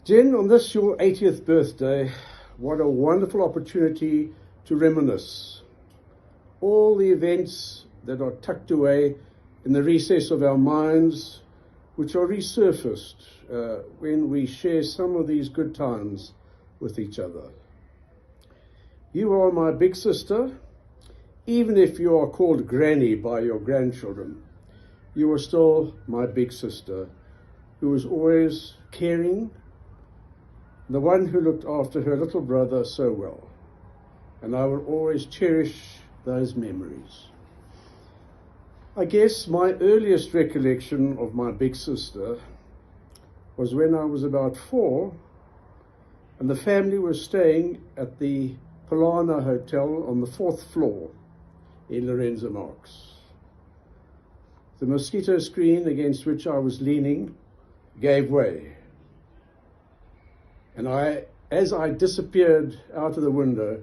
Jen, on this your 80th birthday, what a wonderful opportunity to reminisce. All the events that are tucked away in the recess of our minds, which are resurfaced when we share some of these good times with each other. You are my big sister, even if you are called Granny by your grandchildren. You are still my big sister, who was always caring, the one who looked after her little brother so well. And I will always cherish those memories. I guess my earliest recollection of my big sister was when I was about 4 and the family was staying at the Polana Hotel on the 4th floor in Lorenzo Marx. The mosquito screen against which I was leaning gave way. And as I disappeared out of the window,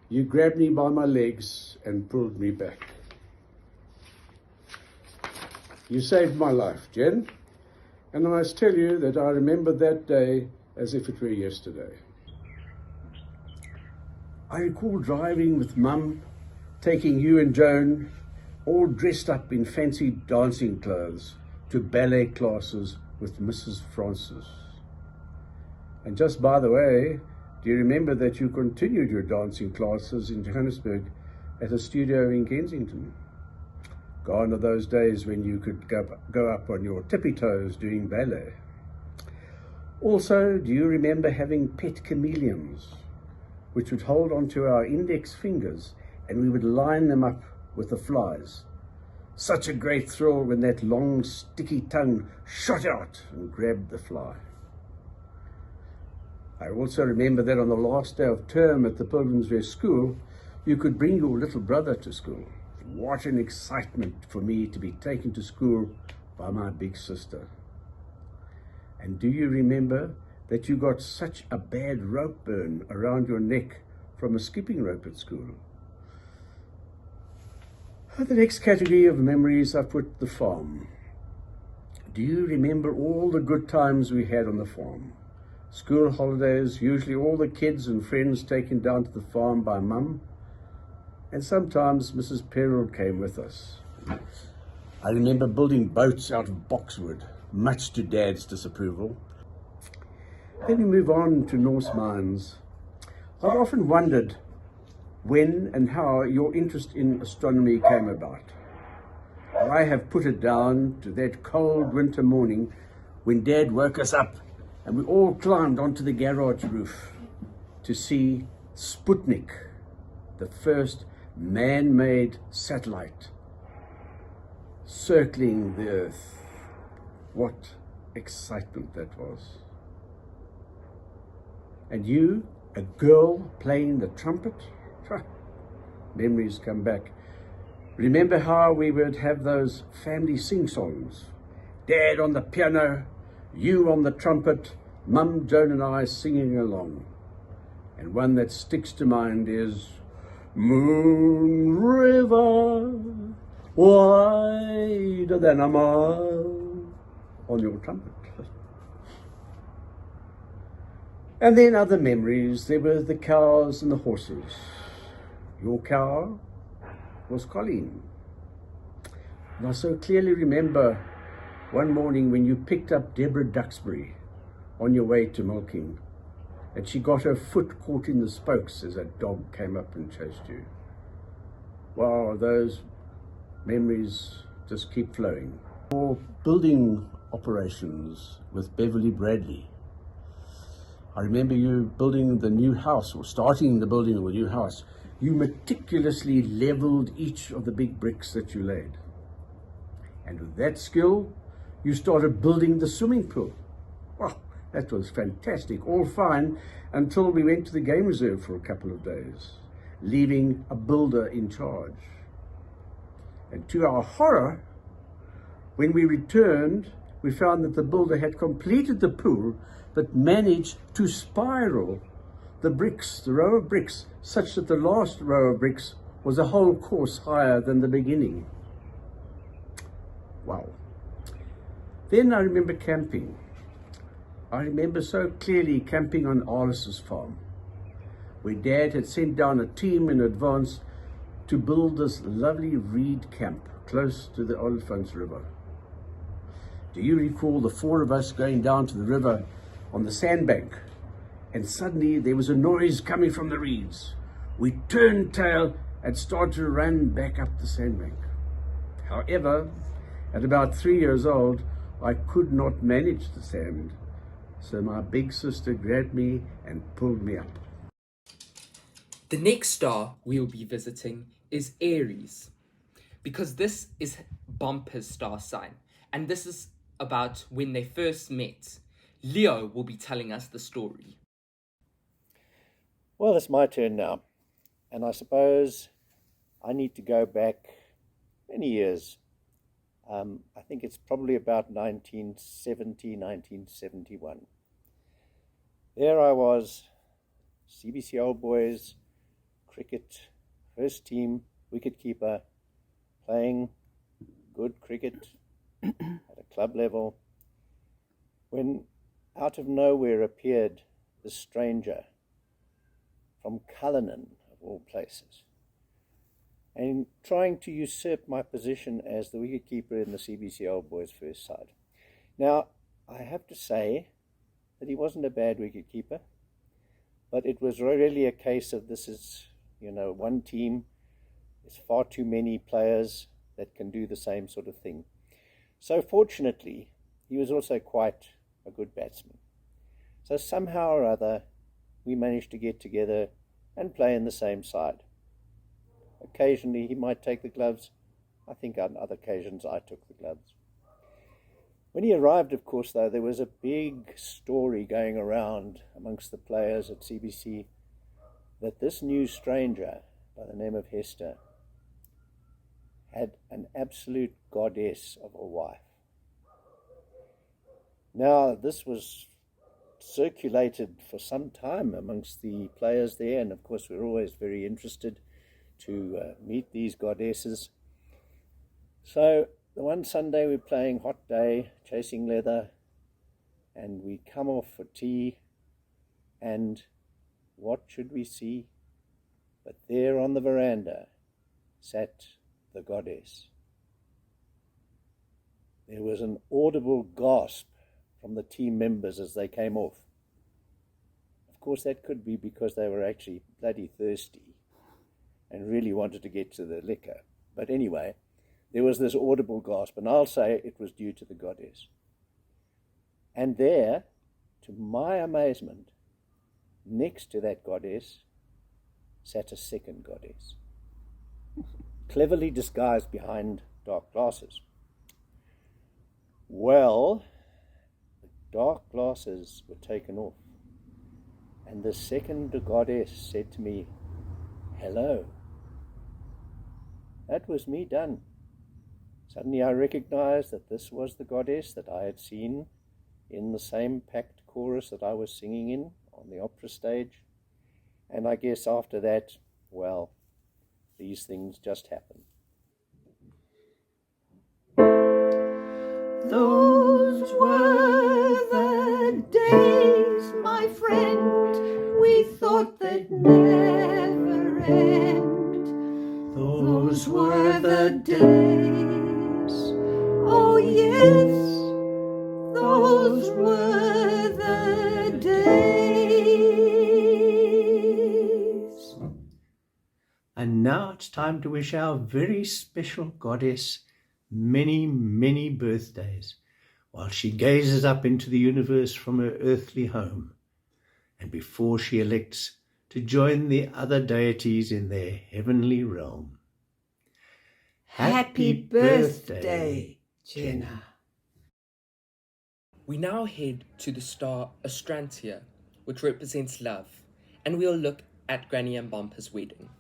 you grabbed me by my legs and pulled me back. You saved my life, Jen, and I must tell you that I remember that day as if it were yesterday. I recall driving with Mum, taking you and Joan, all dressed up in fancy dancing clothes, to ballet classes with Mrs. Francis. And just by the way, do you remember that you continued your dancing classes in Johannesburg at a studio in Kensington? Gone are those days when you could go up on your tippy toes doing ballet. Also, do you remember having pet chameleons, which would hold onto our index fingers and we would line them up with the flies? Such a great thrill when that long sticky tongue shot out and grabbed the fly. I also remember that on the last day of term at the Pilgrim's Rest School, you could bring your little brother to school. What an excitement for me to be taken to school by my big sister. And do you remember that you got such a bad rope burn around your neck from a skipping rope at school? The next category of memories, I put the farm. Do you remember all the good times we had on the farm? School holidays, usually all the kids and friends taken down to the farm by Mum, and sometimes Mrs. Perald came with us. I remember building boats out of boxwood, much to Dad's disapproval. Then we move on to Norse mines. I've often wondered when and how your interest in astronomy came about. I have put it down to that cold winter morning when Dad woke us up and we all climbed onto the garage roof to see Sputnik, the first man-made satellite circling the Earth. What excitement that was. And you, a girl playing the trumpet? Memories come back. Remember how we would have those family sing-songs? Dad on the piano, you on the trumpet, Mum, Joan and I singing along. And one that sticks to mind is Moon River, wider than a mile, on your trumpet. And then other memories, there were the cows and the horses. Your cow was Colleen. And I so clearly remember one morning when you picked up Deborah Duxbury on your way to milking, and she got her foot caught in the spokes as a dog came up and chased you. Wow, those memories just keep flowing. Or building operations with Beverly Bradley. I remember you building the new house, or starting the building of the new house. You meticulously leveled each of the big bricks that you laid. And with that skill, you started building the swimming pool. Wow, that was fantastic, all fine, until we went to the game reserve for a couple of days, leaving a builder in charge. And to our horror, when we returned, we found that the builder had completed the pool, but managed to spiral the bricks, the row of bricks, such that the last row of bricks was a whole course higher than the beginning. Wow. Then I remember camping. I remember so clearly camping on Arlis's farm, where Dad had sent down a team in advance to build this lovely reed camp close to the Olifants River. Do you recall the four of us going down to the river on the sandbank, and suddenly there was a noise coming from the reeds? We turned tail and started to run back up the sandbank. However, at about 3 years old, I could not manage the sand, so my big sister grabbed me and pulled me up. The next star we will be visiting is Aries, because this is Bumper's star sign, and this is about when they first met. Leo will be telling us the story. Well, it's my turn now, and I suppose I need to go back many years. I think it's probably about 1970, 1971. There I was, CBC Old Boys, cricket, first team, wicketkeeper, playing good cricket at a club level, when out of nowhere appeared this stranger from Cullinan, of all places, and trying to usurp my position as the wicketkeeper in the CBC Old Boys first side. Now, I have to say that he wasn't a bad wicketkeeper, but it was really a case of this is, one team. There's far too many players that can do the same sort of thing. So fortunately, he was also quite a good batsman. So somehow or other, we managed to get together and play in the same side. Occasionally he might take the gloves. I think on other occasions I took the gloves. When he arrived, of course, though, there was a big story going around amongst the players at CBC that this new stranger by the name of Hester had an absolute goddess of a wife. Now, this was circulated for some time amongst the players there, and of course we're always very interested to meet these goddesses. So the one Sunday we're playing, hot day, chasing leather, and we come off for tea, and what should we see? But there on the veranda sat the goddess. There was an audible gasp from the team members as they came off. Of course, that could be because they were actually bloody thirsty and really wanted to get to the liquor. But anyway, there was this audible gasp, and I'll say it was due to the goddess. And there, to my amazement, next to that goddess sat a second goddess, cleverly disguised behind dark glasses. Well, the dark glasses were taken off, and the second goddess said to me, "Hello." That was me done. Suddenly I recognized that this was the goddess that I had seen in the same packed chorus that I was singing in on the opera stage. And I guess after that, well, these things just happen. Those were the days, my friend, we thought they'd never end. Those were the days, oh yes, those were the days. And now it's time to wish our very special goddess many, many birthdays, while she gazes up into the universe from her earthly home, and before she elects to join the other deities in their heavenly realm. Happy birthday, Genna. We now head to the star Astrantia, which represents love, and we'll look at Granny and Bumper's wedding.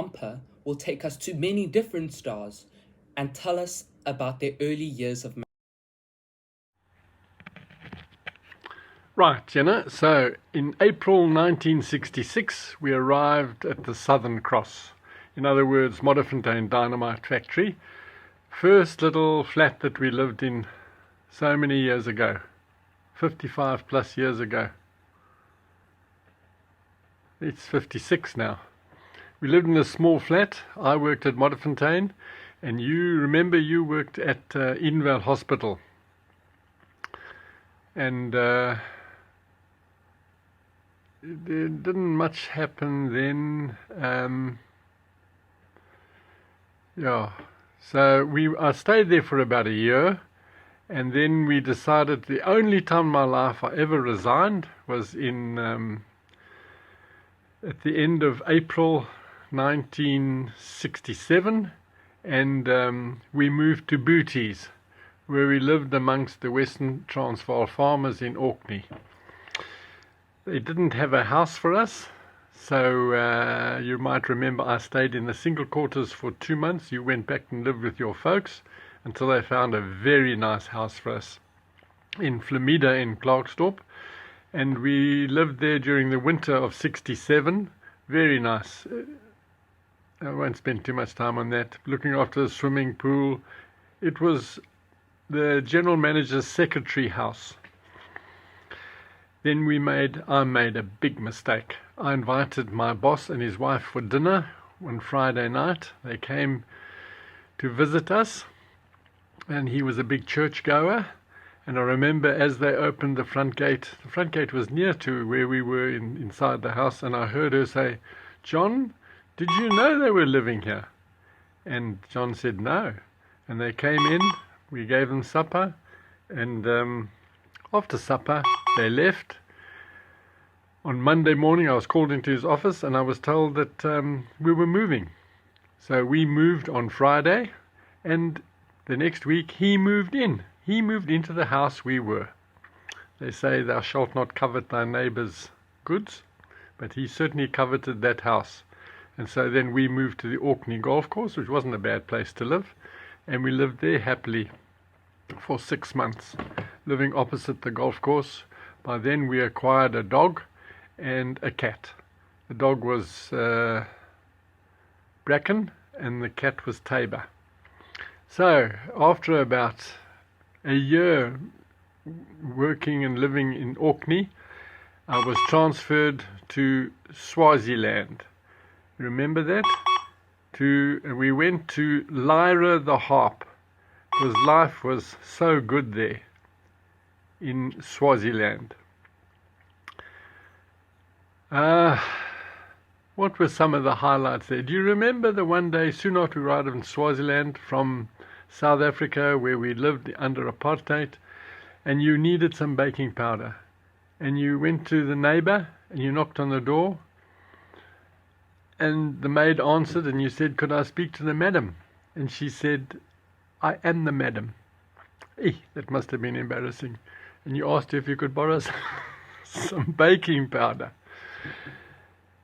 bumper will take us to many different stars and tell us about their early years of marriage. Right, Genna. So in April 1966, we arrived at the Southern Cross. In other words, Modderfontein Dynamite Factory. First little flat that we lived in so many years ago. 55 plus years ago. It's 56 now. We lived in a small flat. I worked at Modderfontein, and you worked at Edenvale Hospital. And there didn't much happen then. So I stayed there for about a year, and then we decided the only time in my life I ever resigned was in at the end of April 1967, and we moved to Booties, where we lived amongst the Western Transvaal farmers in Orkney. They didn't have a house for us, so you might remember I stayed in the single quarters for 2 months. You went back and lived with your folks until they found a very nice house for us in Flamida in Klerksdorp, and we lived there during the winter of 67. Very nice. I won't spend too much time on that. Looking after the swimming pool. It was the general manager's secretary house. Then I made a big mistake. I invited my boss and his wife for dinner one Friday night. They came to visit us, and he was a big churchgoer. And I remember as they opened the front gate was near to where we were inside the house, and I heard her say, "John, did you know they were living here?" And John said no. And they came in, we gave them supper, and after supper they left. On Monday morning I was called into his office and I was told that we were moving. So we moved on Friday, and the next week he moved in. He moved into the house we were. They say thou shalt not covet thy neighbour's goods, but he certainly coveted that house. And so then we moved to the Orkney golf course, which wasn't a bad place to live, and we lived there happily for 6 months, living opposite the golf course. By then we acquired a dog and a cat. The dog was Bracken and the cat was Tabor. So after about a year working and living in Orkney, I was transferred to Swaziland. Remember that? We went to Lyra the Harp, because life was so good there in Swaziland. What were some of the highlights there? Do you remember the one day soon after we arrived in Swaziland from South Africa, where we lived under apartheid, and you needed some baking powder, and you went to the neighbor and you knocked on the door, and the maid answered, and you said, "Could I speak to the madam?" And she said, "I am the madam." That must have been embarrassing. And you asked her if you could borrow some baking powder.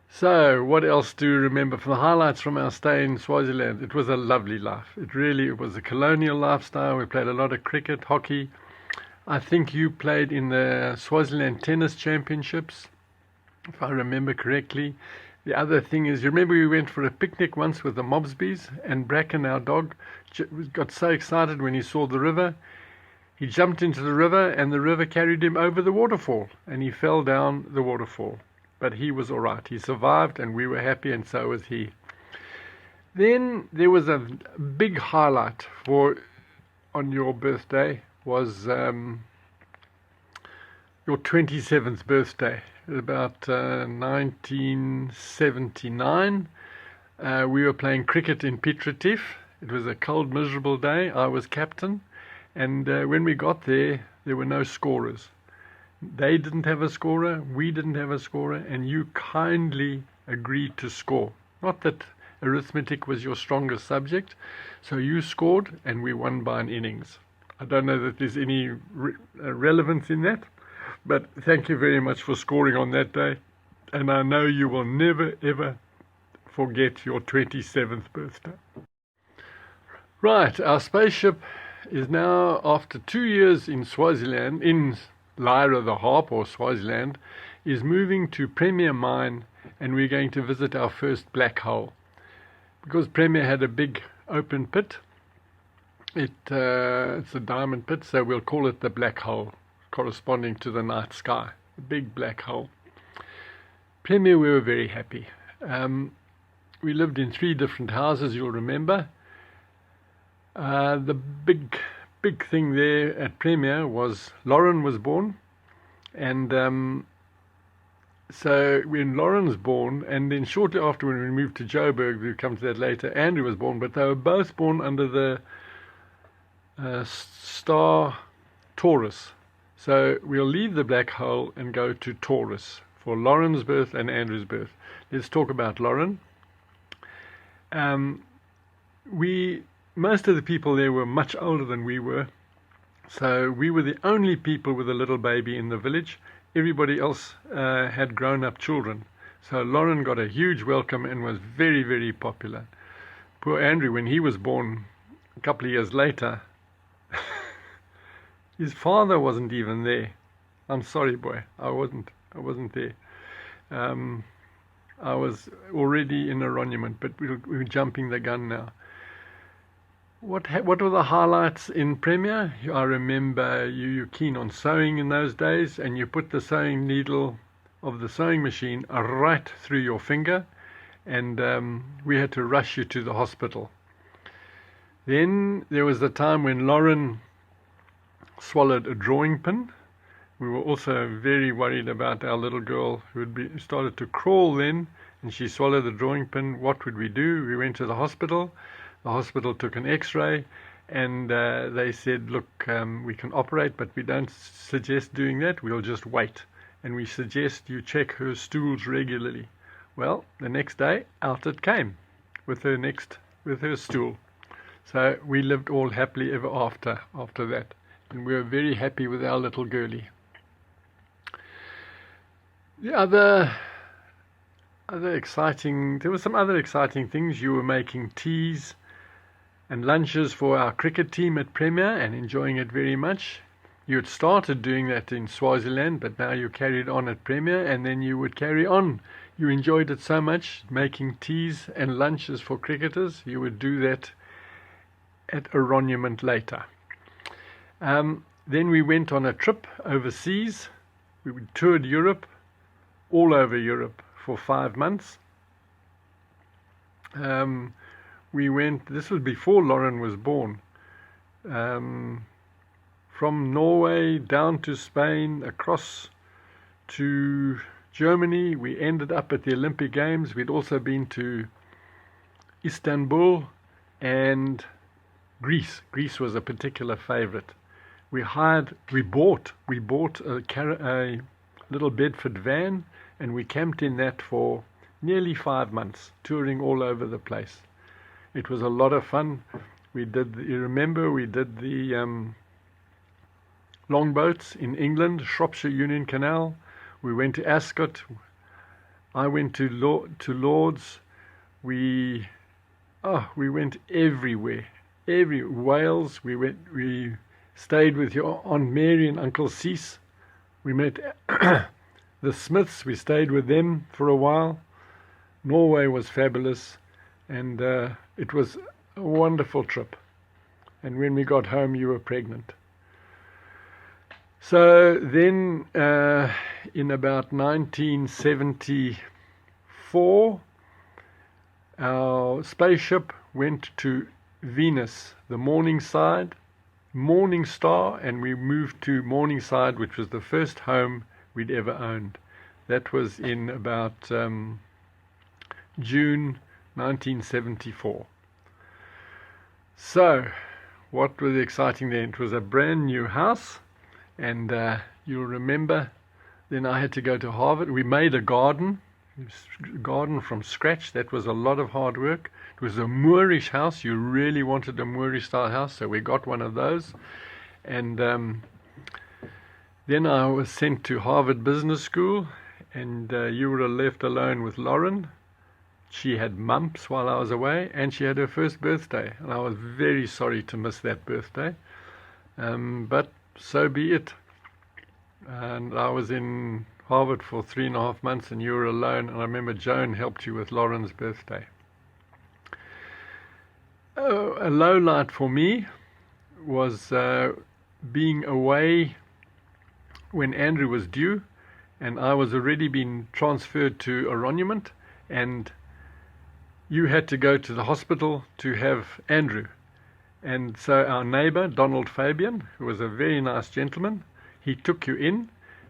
So, what else do you remember from the highlights from our stay in Swaziland? It was a lovely life. It was a colonial lifestyle. We played a lot of cricket, hockey. I think you played in the Swaziland Tennis Championships, if I remember correctly. The other thing is, you remember we went for a picnic once with the Mobsbys, and Bracken, our dog, got so excited when he saw the river. He jumped into the river, and the river carried him over the waterfall, and he fell down the waterfall. But he was all right. He survived, and we were happy, and so was he. Then there was a big highlight on your birthday was your 27th birthday. About 1979. We were playing cricket in Piet Retief. It was a cold, miserable day. I was captain, and when we got there were no scorers. They didn't have a scorer, we didn't have a scorer, and you kindly agreed to score. Not that arithmetic was your strongest subject, so you scored and we won by an innings. I don't know that there's any relevance in that, but thank you very much for scoring on that day, and I know you will never ever forget your 27th birthday. Right, our spaceship is now, after 2 years in Swaziland, in Lyra the Harp, or Swaziland, is moving to Premier Mine, and we're going to visit our first black hole. Because Premier had a big open pit, it's a diamond pit, so we'll call it the black hole, corresponding to the night sky, the big black hole. Premier, we were very happy. We lived in 3 different houses, you'll remember. The big thing there at Premier was Lauren was born, and so when Lauren was born, and then shortly after when we moved to Joburg, we'll come to that later, Andrew was born, but they were both born under the star Taurus. So we'll leave the black hole and go to Taurus for Lauren's birth and Andrew's birth. Let's talk about Lauren. Most of the people there were much older than we were, so we were the only people with a little baby in the village. Everybody else had grown-up children. So Lauren got a huge welcome and was very, very popular. Poor Andrew, when he was born a couple of years later, his father wasn't even there. I'm sorry, boy, I wasn't there. I was already in Arrangement, but we're jumping the gun now. What were the highlights in Premier? I remember you were keen on sewing in those days, and you put the sewing needle of the sewing machine right through your finger, and we had to rush you to the hospital. Then there was the time when Lauren swallowed a drawing pin. We were also very worried about our little girl who started to crawl then, and she swallowed the drawing pin. What would we do? We went to the hospital. The hospital took an x-ray, and they said, look, we can operate, but we don't suggest doing that. We'll just wait, and we suggest you check her stools regularly. Well, the next day out it came with her stool. So we lived all happily ever after that, and we were very happy with our little girlie. There were some other exciting things. You were making teas and lunches for our cricket team at Premier and enjoying it very much. You had started doing that in Swaziland, but now you carried on at Premier, and then you would carry on. You enjoyed it so much, making teas and lunches for cricketers. You would do that at Arrangement later. Then we went on a trip overseas. We toured Europe, all over Europe, for 5 months. This was before Lauren was born, from Norway down to Spain, across to Germany. We ended up at the Olympic Games. We'd also been to Istanbul and Greece. Greece was a particular favorite. We bought a little Bedford van, and we camped in that for nearly 5 months, touring all over the place. It was a lot of fun. We did the longboats in England, Shropshire Union Canal. We went to Ascot. I went to Lords. We went everywhere. Wales. We stayed with your Aunt Mary and Uncle Cease. We met the Smiths. We stayed with them for a while. Norway was fabulous, and it was a wonderful trip. And when we got home, you were pregnant. So then, in about 1974, our spaceship went to Venus, the Morning Star, and we moved to Morningside, which was the first home we'd ever owned. That was in about June 1974. So, what was exciting then? It was a brand new house, and you'll remember then I had to go to Harvard. We made a garden from scratch. That was a lot of hard work. It was a Moorish house. You really wanted a Moorish style house, so we got one of those. And then I was sent to Harvard Business School, and you were left alone with Lauren she had mumps while I was away, and she had her first birthday, and I was very sorry to miss that birthday. But so be it. And I was in Harvard for 3.5 months, and you were alone, and I remember Joan helped you with Lauren's birthday. A low light for me was being away when Andrew was due, and I was already been transferred to Aroniment, and you had to go to the hospital to have Andrew. And so our neighbor, Donald Fabian, who was a very nice gentleman, he took you in,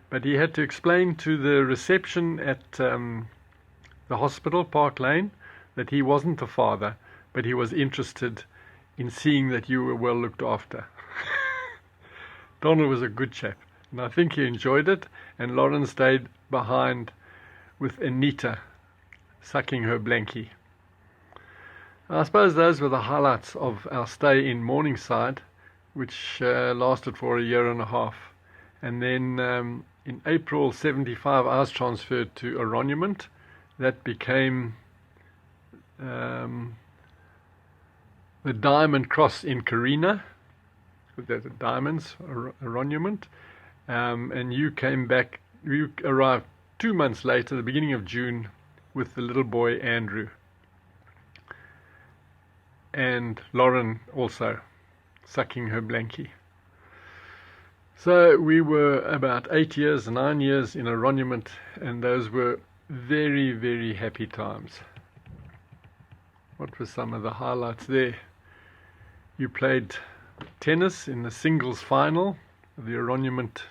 but he had to explain to the reception at the hospital, Park Lane, that he wasn't the father, but he was interested in seeing that you were well looked after. Donald was a good chap, and I think he enjoyed it, and Lauren stayed behind with Anita, sucking her blankie. I suppose those were the highlights of our stay in Morningside, which lasted for 1.5 years. And then in April 75, I was transferred to Aroniment. That became the Diamond Cross in Carina. There's the Diamonds, Aroniment. And you came back, you arrived 2 months later, the beginning of June, with the little boy Andrew. And Lauren also sucking her blankie. So we were about 9 years in Aroniment, and those were very, very happy times. What were some of the highlights there? You played tennis in the singles final of the Aroniment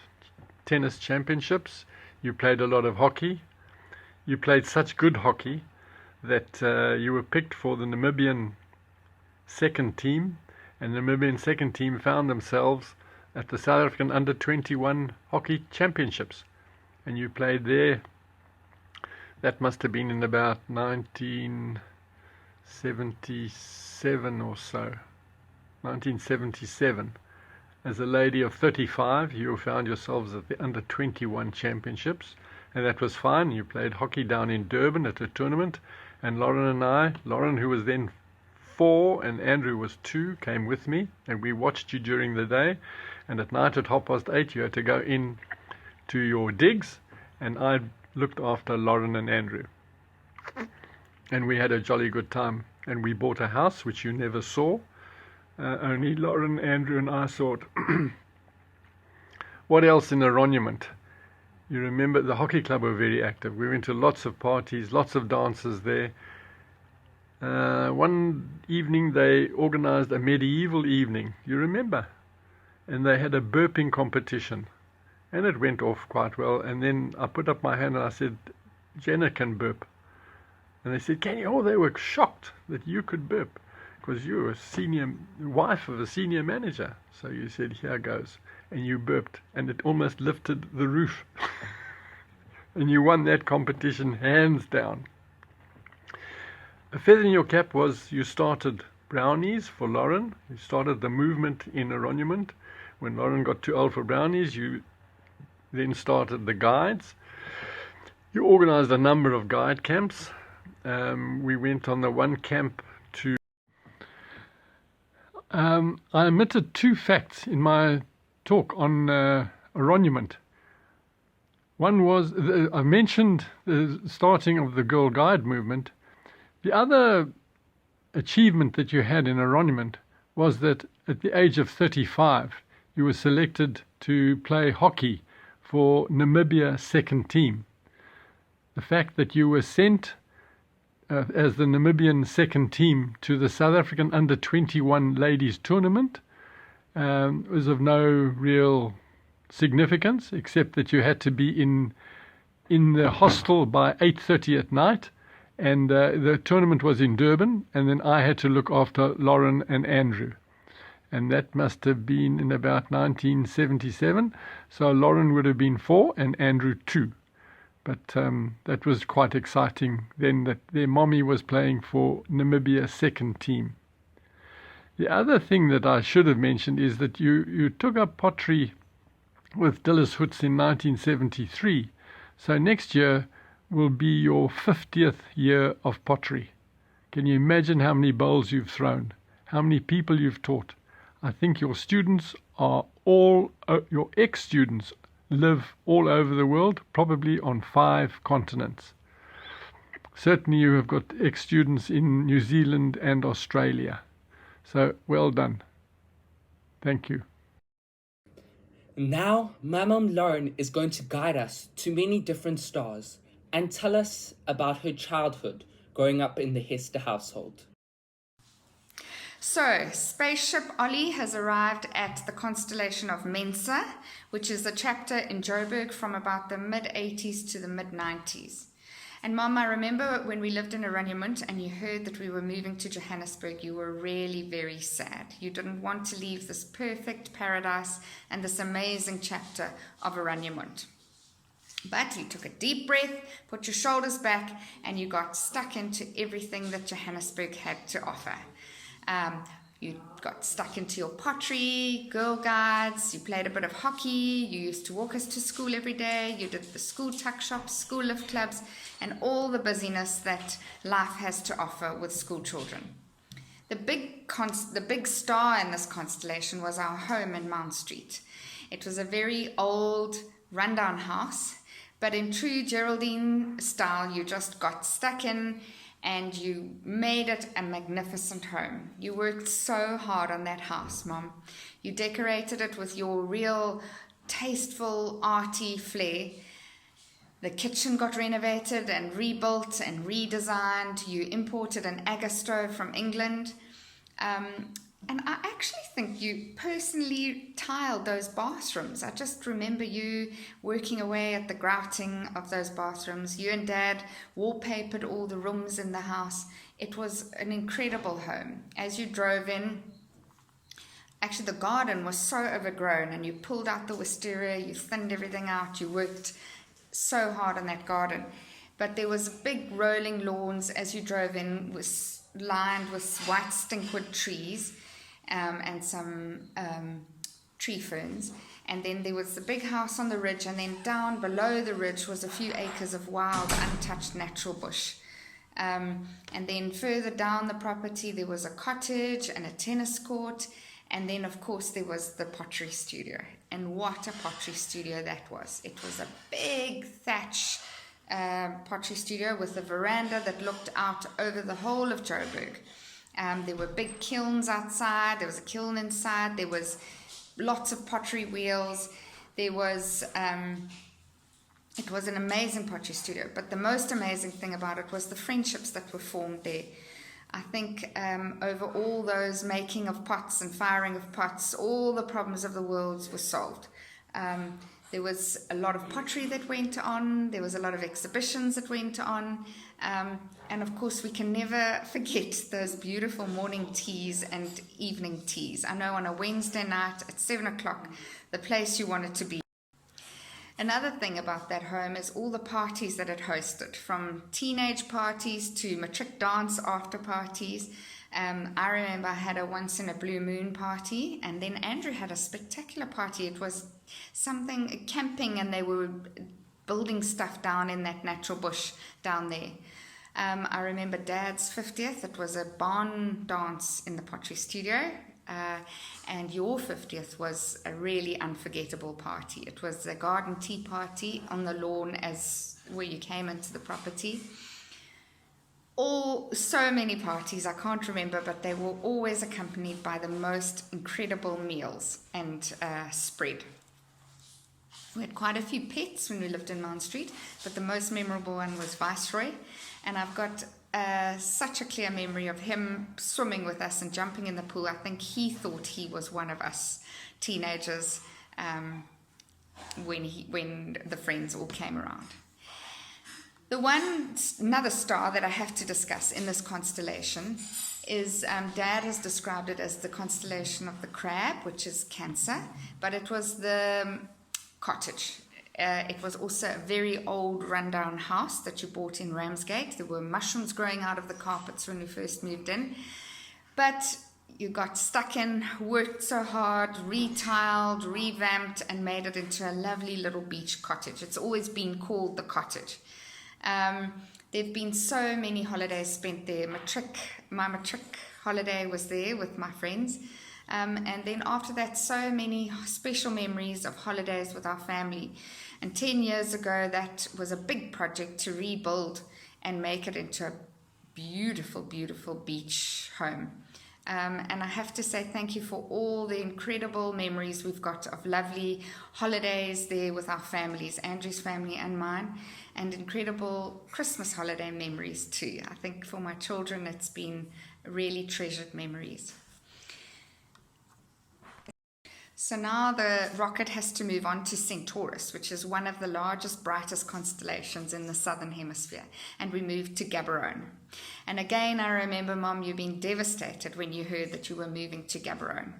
Tennis Championships. You played a lot of hockey. You played such good hockey that you were picked for the Namibian second team, and the Namibian second team found themselves at the South African Under-21 Hockey Championships, and you played there. That must have been in about 1977 or so. 1977. As a lady of 35, you found yourselves at the Under-21 Championships, and that was fine. You played hockey down in Durban at a tournament, and Lauren and I, Lauren, who was then 4 and Andrew was 2, came with me, and we watched you during the day, and at night at 8:30 you had to go in to your digs, and I looked after Lauren and Andrew, and we had a jolly good time. And we bought a house which you never saw, only Lauren, Andrew and I saw it. What else in Aroniment? You remember the hockey club were very active. We went to lots of parties, lots of dances there. One evening they organized a medieval evening, you remember? And they had a burping competition, and it went off quite well. And then I put up my hand and I said, Genna can burp. And they said, can you? Oh, they were shocked that you could burp, because you were a senior wife of a senior manager. So you said, here goes. And you burped, and it almost lifted the roof. And you won that competition hands down. A feather in your cap was you started brownies for Lauren. You started the movement in Aroniment. When Lauren got too old for brownies, you then started the guides. You organized a number of guide camps. We went on the one camp to... I omitted 2 facts in my talk on Aroniment. One was, I mentioned the starting of the Girl Guide movement. The other achievement that you had in Aroniment was that at the age of 35, you were selected to play hockey for Namibia second team. The fact that you were sent as the Namibian second team to the South African Under-21 ladies tournament was of no real significance, except that you had to be in the hostel by 8:30 at night, and the tournament was in Durban, and then I had to look after Lauren and Andrew. And that must have been in about 1977. So Lauren would have been 4 and Andrew 2. But that was quite exciting then, that their mommy was playing for Namibia second team. The other thing that I should have mentioned is that you took up pottery with Dillis Hoots in 1973. So next year will be your 50th year of pottery. Can you imagine how many bowls you've thrown? How many people you've taught? I think your students are all, your ex-students live all over the world, probably on 5 continents. Certainly you have got ex-students in New Zealand and Australia. So well done. Thank you. Now, my mum Lauren is going to guide us to many different stars and tell us about her childhood growing up in the Hester household. So, Spaceship Ollie has arrived at the constellation of Mensa, which is a chapter in Joburg from about the mid-80s to the mid-90s. And Mom, I remember when we lived in Aranyamunt and you heard that we were moving to Johannesburg, you were really very sad. You didn't want to leave this perfect paradise and this amazing chapter of Aranyamunt. But you took a deep breath, put your shoulders back, and you got stuck into everything that Johannesburg had to offer. You got stuck into your pottery, Girl Guides, you played a bit of hockey, you used to walk us to school every day, you did the school tuck shops, school lift clubs, and all the busyness that life has to offer with school children. The big star in this constellation was our home in Mount Street. It was a very old, rundown house, but in true Geraldine style, you just got stuck in and you made it a magnificent home. You worked so hard on that house, Mom. You decorated it with your real tasteful, arty flair. The kitchen got renovated and rebuilt and redesigned. You imported an agar stove from England. And I actually think you personally tiled those bathrooms. I just remember you working away at the grouting of those bathrooms. You and Dad wallpapered all the rooms in the house. It was an incredible home. As you drove in, actually the garden was so overgrown and you pulled out the wisteria, you thinned everything out, you worked so hard on that garden. But there was big rolling lawns as you drove in, was lined with white stinkwood trees. And some tree ferns, and then there was the big house on the ridge, and then down below the ridge was a few acres of wild, untouched natural bush. And then further down the property there was a cottage and a tennis court, and then of course there was the pottery studio. And what a pottery studio that was. It was a big thatch pottery studio with a veranda that looked out over the whole of Joburg. There were big kilns outside, there was a kiln inside, there was lots of pottery wheels, there was, it was an amazing pottery studio, but the most amazing thing about it was the friendships that were formed there. I think over all those making of pots and firing of pots, all the problems of the world were solved. There was a lot of pottery that went on, there was a lot of exhibitions that went on, and of course we can never forget those beautiful morning teas and evening teas. I know on a Wednesday night at 7 o'clock, the place you wanted to be. Another thing about that home is all the parties that it hosted, from teenage parties to matric dance after parties. I remember I had a once in a blue moon party, and then Andrew had a spectacular party. It was something camping, and they were building stuff down in that natural bush down there. I remember Dad's 50th. It was a barn dance in the pottery studio. And your 50th was a really unforgettable party. It was a garden tea party on the lawn where you came into the property. So many parties, I can't remember, but they were always accompanied by the most incredible meals and spread. We had quite a few pets when we lived in Mount Street, but the most memorable one was Viceroy, and I've got such a clear memory of him swimming with us and jumping in the pool. I think he thought he was one of us teenagers when the friends all came around. Another star that I have to discuss in this constellation is, Dad has described it as the constellation of the crab, which is Cancer, but it was the cottage. It was also a very old rundown house that you bought in Ramsgate. There were mushrooms growing out of the carpets when we first moved in. But you got stuck in, worked so hard, retiled, revamped, and made it into a lovely little beach cottage. It's always been called the cottage. There have been so many holidays spent there. My matric holiday was there with my friends. And then after that, so many special memories of holidays with our family. And 10 years ago, that was a big project to rebuild and make it into a beautiful, beautiful beach home. And I have to say thank you for all the incredible memories we've got of lovely holidays there with our families, Andrew's family and mine, and incredible Christmas holiday memories too. I think for my children it's been really treasured memories. So now the rocket has to move on to Centaurus, which is one of the largest, brightest constellations in the southern hemisphere. And we moved to Gaborone. And again, I remember, Mom, you being devastated when you heard that you were moving to Gaborone.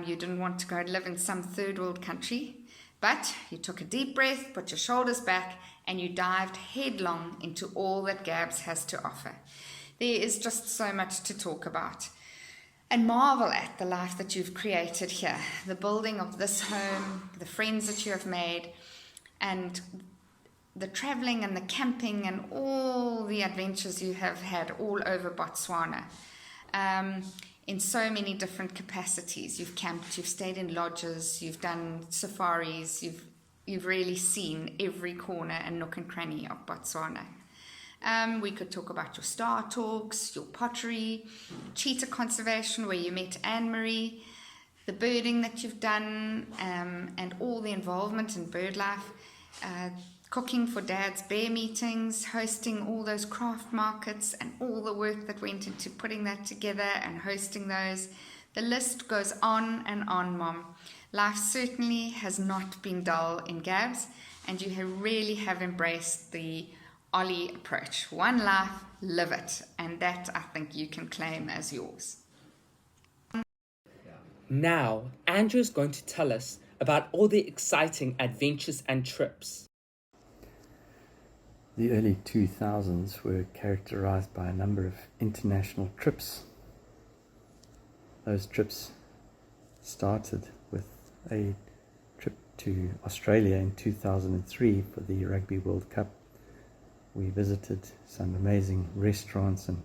You didn't want to go and live in some third world country, but you took a deep breath, put your shoulders back, and you dived headlong into all that Gabs has to offer. There is just so much to talk about. And marvel at the life that you've created here, the building of this home, the friends that you have made, and the traveling and the camping and all the adventures you have had all over Botswana. In so many different capacities. You've camped, you've stayed in lodges, you've done safaris, you've really seen every corner and nook and cranny of Botswana. We could talk about your star talks, your pottery, cheetah conservation where you met Anne-Marie, the birding that you've done, and all the involvement in bird life, cooking for Dad's bear meetings, hosting all those craft markets and all the work that went into putting that together and hosting those. The list goes on and on, Mom. Life certainly has not been dull in Gabs, and you really have embraced the Ollie approach. One life, live it. And that I think you can claim as yours. Now, Andrew is going to tell us about all the exciting adventures and trips. The early 2000s were characterized by a number of international trips. Those trips started with a trip to Australia in 2003 for the Rugby World Cup. We visited some amazing restaurants and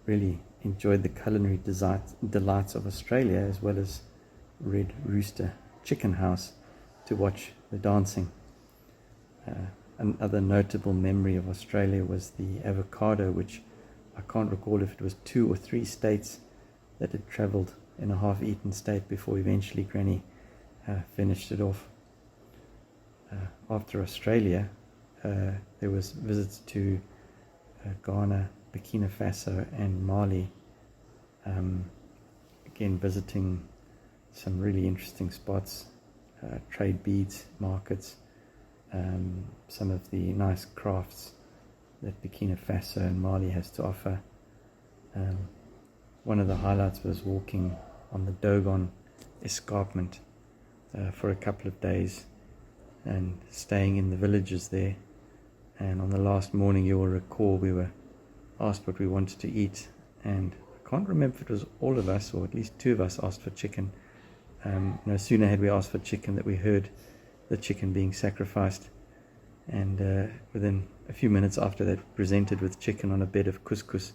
really enjoyed the culinary delights of Australia, as well as Red Rooster Chicken House to watch the dancing. Another notable memory of Australia was the avocado, which I can't recall if it was 2 or 3 states that had travelled in a half-eaten state before eventually Granny finished it off. After Australia, there was visits to Ghana, Burkina Faso and Mali. Again, visiting some really interesting spots, trade beads markets, some of the nice crafts that Burkina Faso and Mali has to offer. One of the highlights was walking on the Dogon escarpment for a couple of days and staying in the villages there. And on the last morning, you will recall, we were asked what we wanted to eat, and I can't remember if it was all of us or at least 2 of us asked for chicken. No sooner had we asked for chicken that we heard the chicken being sacrificed, and within a few minutes after that, presented with chicken on a bed of couscous.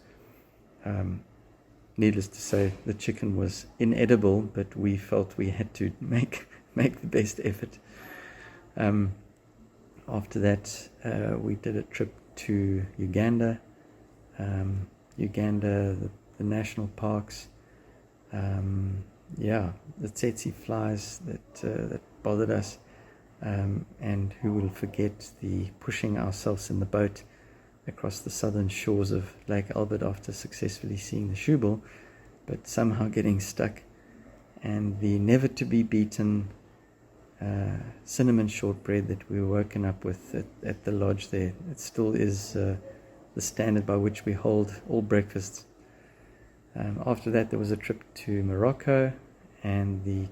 Needless to say, the chicken was inedible, but we felt we had to make the best effort. After that, we did a trip to Uganda, the national parks. The tsetse flies that bothered us, and who will forget the pushing ourselves in the boat across the southern shores of Lake Albert after successfully seeing the Shubel, but somehow getting stuck, and the never to be beaten cinnamon shortbread that we were woken up with at the lodge there. It still is the standard by which we hold all breakfasts. After that, there was a trip to Morocco, and the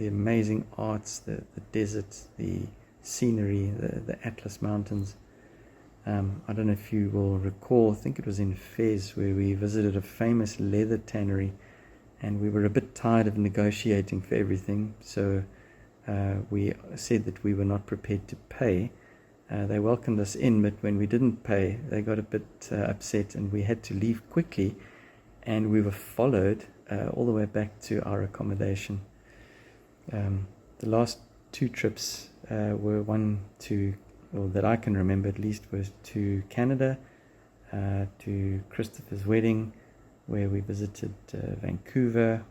amazing arts, the desert, the scenery, the Atlas Mountains. I don't know if you will recall, I think it was in Fez, where we visited a famous leather tannery, and we were a bit tired of negotiating for everything, so we said that we were not prepared to pay, They welcomed us in, but when we didn't pay, they got a bit upset, and we had to leave quickly, and we were followed all the way back to our accommodation. The last 2 trips were one to, or that I can remember at least, was to Canada, to Christopher's wedding, where we visited Vancouver,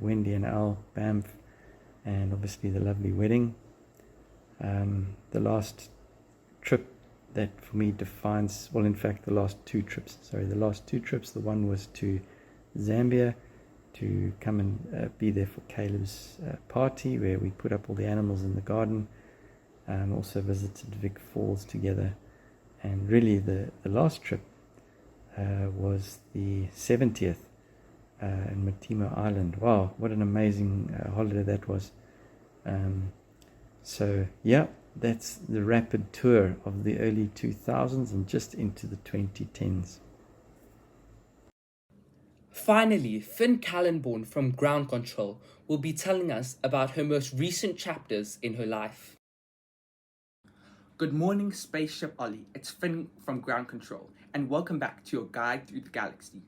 Wendy and Al, Banff, and obviously the lovely wedding. The last trip that for me defines, well, in fact, the last 2 trips. The one was to Zambia to come and be there for Caleb's party, where we put up all the animals in the garden. Also visited Vic Falls together. And really the last trip was the 70th in Matimo Island. Wow, what an amazing holiday that was. So yeah, that's the rapid tour of the early 2000s and just into the 2010s. Finally, Finn Callenborn from Ground Control will be telling us about her most recent chapters in her life. Good morning, Spaceship Ollie. It's Finn from Ground Control, and welcome back to your guide through the galaxy.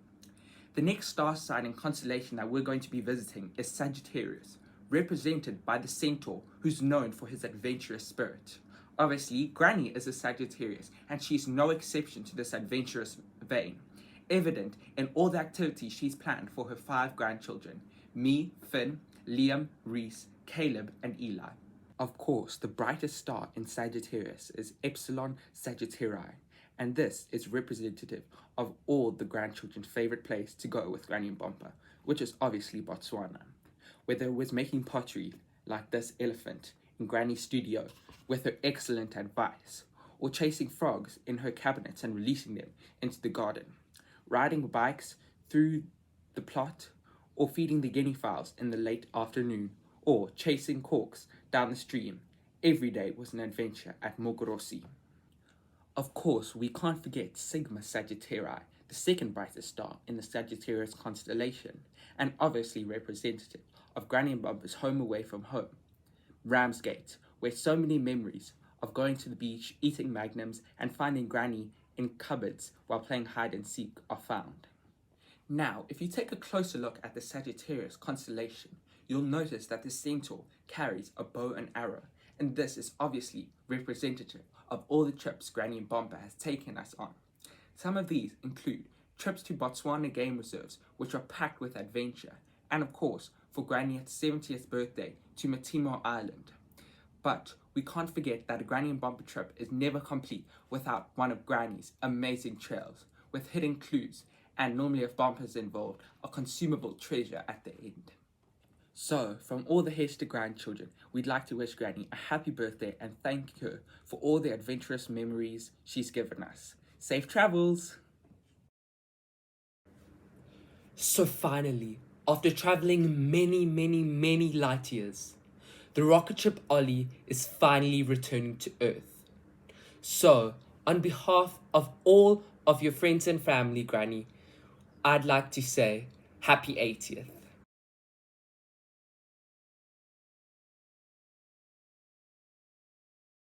The next star sign and constellation that we're going to be visiting is Sagittarius, represented by the centaur, who's known for his adventurous spirit. Obviously, Granny is a Sagittarius, and she's no exception to this adventurous vein, evident in all the activities she's planned for her 5 grandchildren, me, Finn, Liam, Reese, Caleb, and Eli. Of course, the brightest star in Sagittarius is Epsilon Sagittarii, and this is representative of all the grandchildren's favorite place to go with Granny and Bompa, which is obviously Botswana. Whether it was making pottery, like this elephant in Granny's studio with her excellent advice, or chasing frogs in her cabinets and releasing them into the garden, riding bikes through the plot, or feeding the guinea fowls in the late afternoon, or chasing corks down the stream, every day was an adventure at Mogorosi. Of course, we can't forget Sigma Sagittarii, the second brightest star in the Sagittarius constellation, and obviously representative of Granny and Bumpa's home away from home, Ramsgate, where so many memories of going to the beach, eating magnums, and finding Granny in cupboards while playing hide and seek are found. Now, if you take a closer look at the Sagittarius constellation, you'll notice that the centaur carries a bow and arrow, and this is obviously representative of all the trips Granny and Bompa has taken us on. Some of these include trips to Botswana game reserves, which are packed with adventure, and of course, for Granny's 70th birthday to Matimo Island. But we can't forget that a Granny and Bompa trip is never complete without one of Granny's amazing trails, with hidden clues, and normally if Bompa's involved, a consumable treasure at the end. So, from all the Hester grandchildren, we'd like to wish Granny a happy birthday and thank her for all the adventurous memories she's given us. Safe travels! So finally, after traveling many light years, the rocket ship Ollie is finally returning to Earth. So, on behalf of all of your friends and family, Granny, I'd like to say happy 80th.